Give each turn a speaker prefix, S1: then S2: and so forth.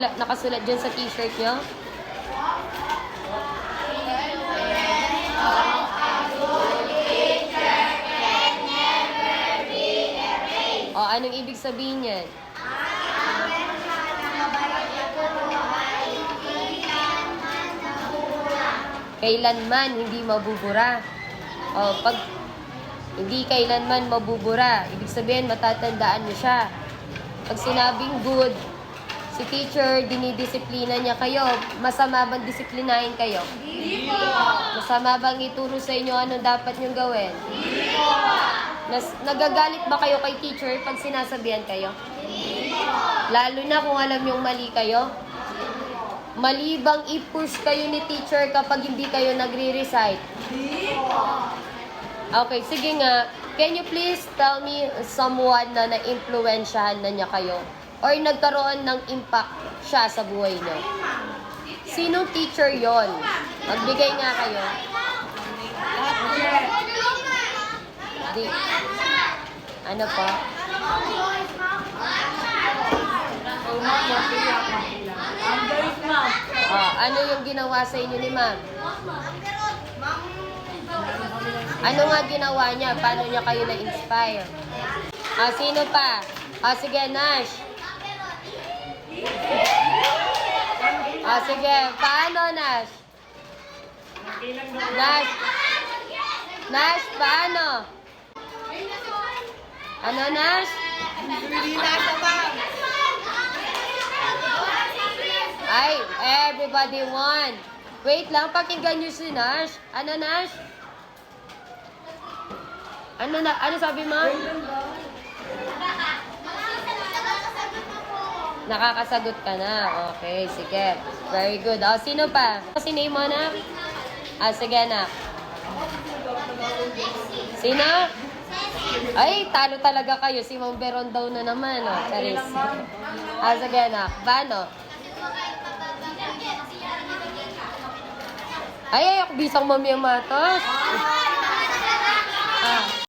S1: Nakasulat dyan sa t-shirt nyo? O, anong ibig sabihin yan? Kailanman hindi mabubura. O, pag hindi kailanman mabubura, ibig sabihin matatandaan nyo siya. Pag sinabing good, si teacher, dinidisiplina niya kayo. Masama bang disiplinahin kayo?
S2: Hindi po.
S1: Masama bang ituro sa inyo anong dapat niyong gawin?
S2: Hindi po.
S1: Nagagalit ba kayo kay teacher pag sinasabihan kayo?
S2: Hindi po.
S1: Lalo na kung alam niyong mali kayo? Mali bang i-push kayo ni teacher kapag hindi kayo nagre-recite?
S2: Hindi po.
S1: Okay, sige nga. Can you please tell me someone na na-influensyahan na niya kayo? Or nagkaroon ng impact siya sa buhay niyo? Sinong teacher yon? Magbigay nga kayo. Di. Ano pa? Ano yung ginawa sa inyo ni ma'am? Ano nga ginawa niya? Paano niya kayo na-inspire? Sino pa? Sige, Nash. Sige. Paano, Nash? Nash? Nash, paano? Ano, Nash? Ay, everybody won. Wait lang, pakinggan niyo si Nash. Ano, Nash? Ano sabi mo? Nakakasagot ka na. Okay, sige. Very good. Sino pa? Si name mo na? Sige na. Sino? Ay, talo talaga kayo. Si Ma'am Beron daw na naman. Charis. Sige na. Paano? Ay, bisang Ma'am yung matos.